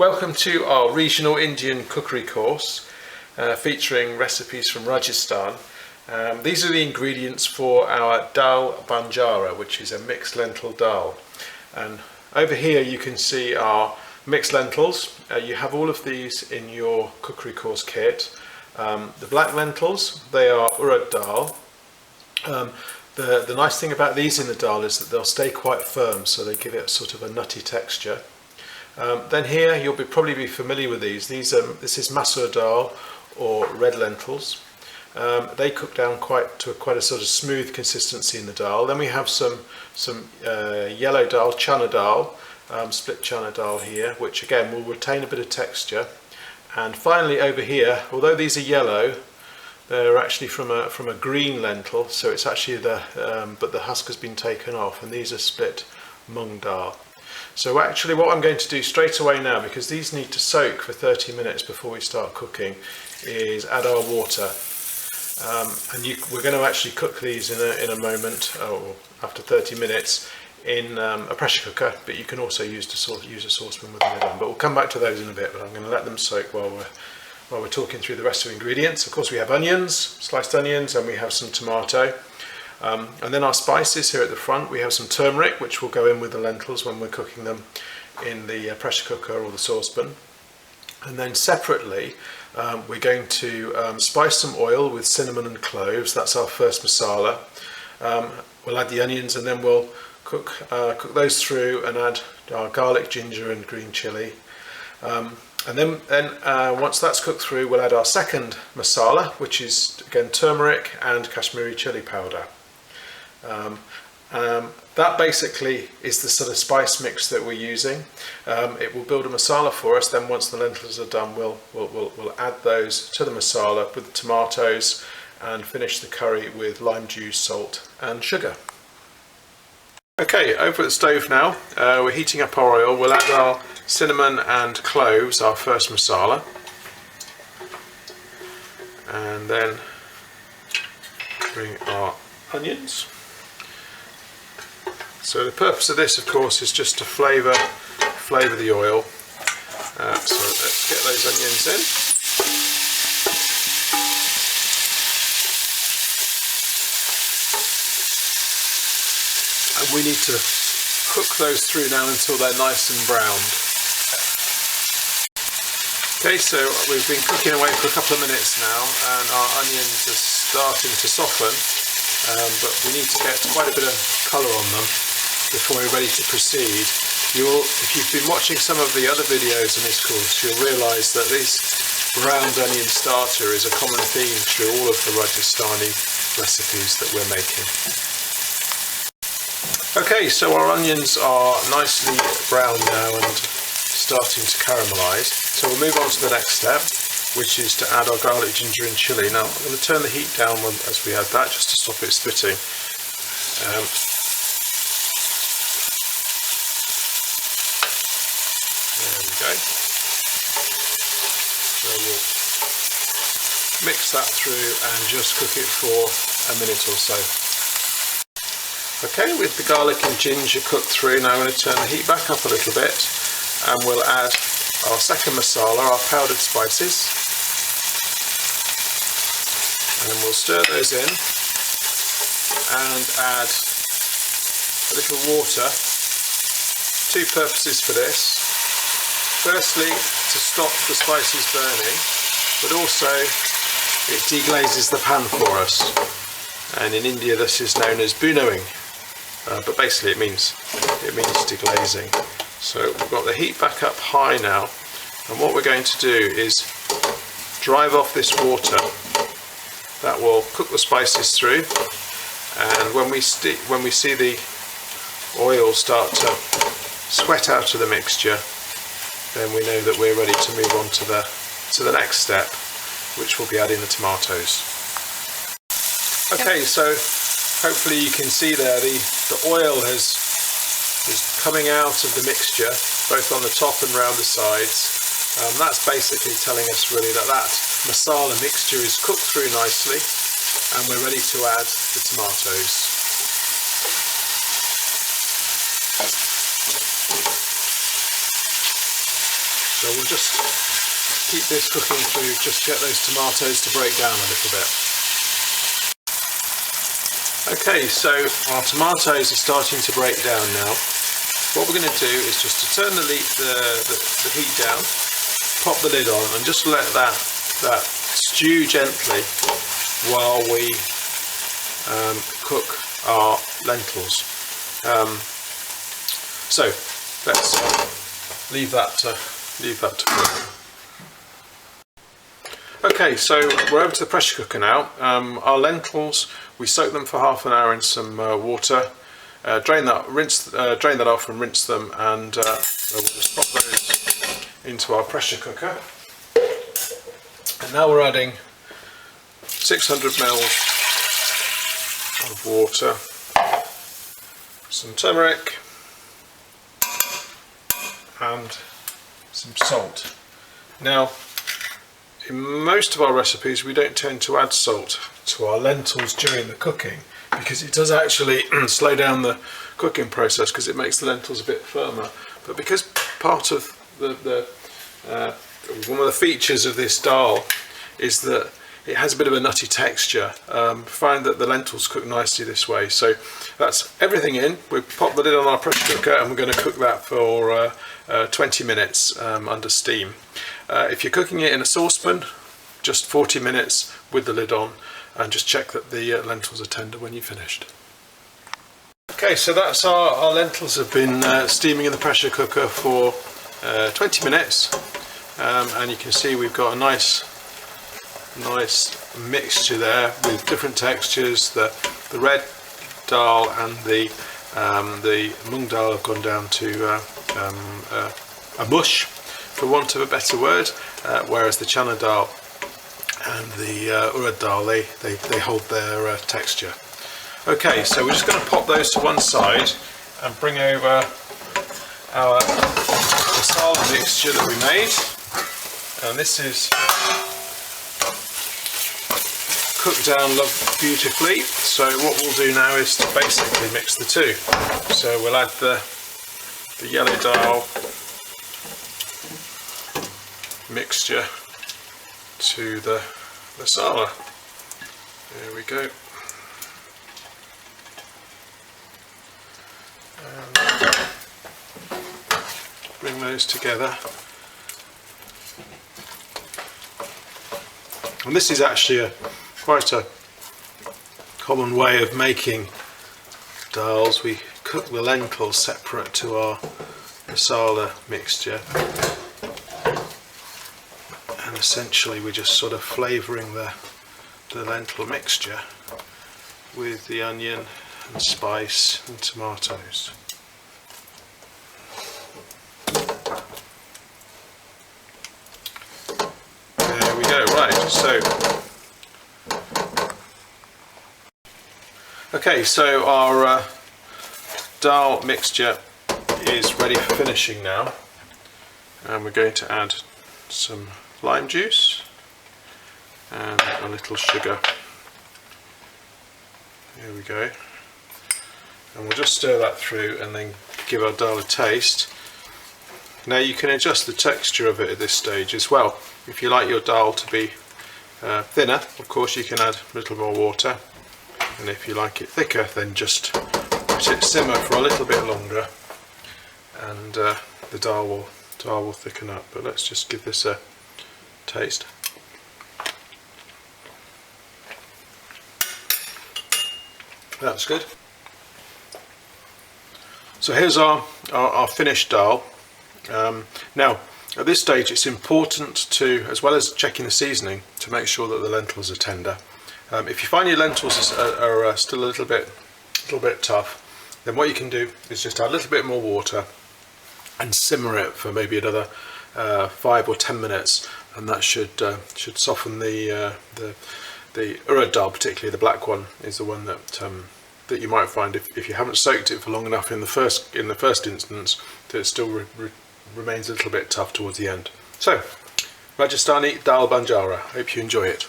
Welcome to our regional Indian cookery course featuring recipes from Rajasthan. These are the ingredients for our Dal Banjara, which is a mixed lentil dal. And over here you can see our mixed lentils. You have all of these in your cookery course kit. The black lentils, they are urad dal. The nice thing about these in the dal is that they'll stay quite firm, so they give it sort of a nutty texture. Then here you'll probably be familiar with these. This is masoor dal or red lentils. They cook down to quite a sort of smooth consistency in the dal. Then we have some yellow dal, chana dal, split chana dal here, which again will retain a bit of texture. And finally over here, although these are yellow, they're actually from a green lentil, so it's actually but the husk has been taken off, and these are split mung dal. So actually what I'm going to do straight away now, because these need to soak for 30 minutes before we start cooking, is add our water. We're going to actually cook these in a moment, or after 30 minutes, in a pressure cooker, but you can also use a saucepan with the lid on. But we'll come back to those in a bit, but I'm going to let them soak while we're talking through the rest of the ingredients. Of course we have onions, sliced onions, and we have some tomato. And then our spices here at the front, we have some turmeric, which will go in with the lentils when we're cooking them in the pressure cooker or the saucepan. And then separately, we're going to spice some oil with cinnamon and cloves. That's our first masala. We'll add the onions, and then we'll cook those through and add our garlic, ginger and green chilli. And then once that's cooked through, we'll add our second masala, which is again turmeric and Kashmiri chili powder. That basically is the sort of spice mix that we're using. It will build a masala for us. Then once the lentils are done, we'll add those to the masala with the tomatoes and finish the curry with lime juice, salt and sugar. Okay, over at the stove now, we're heating up our oil. We'll add our cinnamon and cloves, our first masala, and then bring our onions. So the purpose of this, of course, is just to flavour the oil. So let's get those onions in. And we need to cook those through now until they're nice and browned. Okay, so we've been cooking away for a couple of minutes now, and our onions are starting to soften, but we need to get quite a bit of colour on them before we're ready to proceed. If you've been watching some of the other videos in this course, you'll realise that this browned onion starter is a common theme through all of the Rajasthani recipes that we're making. Okay, so our onions are nicely brown now and starting to caramelise. So we'll move on to the next step, which is to add our garlic, ginger and chilli. Now I'm going to turn the heat down as we add that, just to stop it spitting. There we go. So we'll mix that through and just cook it for a minute or so. Okay, with the garlic and ginger cooked through, now I'm going to turn the heat back up a little bit, and we'll add our second masala, our powdered spices, and we'll stir those in and add a little water. Two purposes for this. Firstly, to stop the spices burning, but also it deglazes the pan for us, and in India this is known as bunowing. But basically it means deglazing. So we've got the heat back up high now, and what we're going to do is drive off this water. That will cook the spices through, and when we see the oil start to sweat out of the mixture, then we know that we're ready to move on to the next step, which will be adding the tomatoes. Okay, so hopefully you can see there the oil is coming out of the mixture, both on the top and round the sides. That's basically telling us really that masala mixture is cooked through nicely, and we're ready to add the tomatoes. So we'll just keep this cooking through, just get those tomatoes to break down a little bit. Okay, so our tomatoes are starting to break down now. What we're going to do is just to turn the heat down, pop the lid on, and just let that stew gently while we cook our lentils. So let's leave that to cook. Okay, so we're over to the pressure cooker now. Our lentils, we soak them for half an hour in some water. Drain that off and rinse them, and we'll just pop those into our pressure cooker. And now we're adding 600 ml of water, some turmeric, and some salt. Now, in most of our recipes we don't tend to add salt to our lentils during the cooking, because it does actually slow down the cooking process, because it makes the lentils a bit firmer. But because part of one of the features of this dal is that it has a bit of a nutty texture, find that the lentils cook nicely this way. So that's everything in. We pop the lid on our pressure cooker and we're going to cook that for 20 minutes under steam. If you're cooking it in a saucepan, just 40 minutes with the lid on, and just check that the lentils are tender when you've finished. Okay, so that's our lentils have been steaming in the pressure cooker for 20 minutes, and you can see we've got a nice mixture there with different textures. The red dal and the mung dal have gone down to a mush, for want of a better word, whereas the chana dal and the urad dal, they hold their texture. Okay, so we're just going to pop those to one side and bring over our masala mixture that we made, and this is cooked down beautifully. So what we'll do now is to basically mix the two. So we'll add the yellow dal mixture to the masala. There we go. And bring those together. And this is actually quite a common way of making dals. We cook the lentils separate to our masala mixture, and essentially we're just sort of flavouring the lentil mixture with the onion and spice and tomatoes. There we go. Right, so okay, so our dal mixture is ready for finishing now, and we're going to add some lime juice and a little sugar. Here we go, and we'll just stir that through and then give our dal a taste. Now you can adjust the texture of it at this stage as well. If you like your dal to be thinner, of course you can add a little more water, and if you like it thicker, then just let it simmer for a little bit longer, and the dal will thicken up. But let's just give this a taste. That's good. So here's our finished dal. Now at this stage it's important to, as well as checking the seasoning, to make sure that the lentils are tender. If you find your lentils are still a little bit tough, then what you can do is just add a little bit more water and simmer it for maybe another 5 or 10 minutes, and that should soften the urad dal, particularly the black one, is the one that you might find if you haven't soaked it for long enough in the first instance, that it still remains a little bit tough towards the end. So, Rajasthani Dal Banjara. Hope you enjoy it.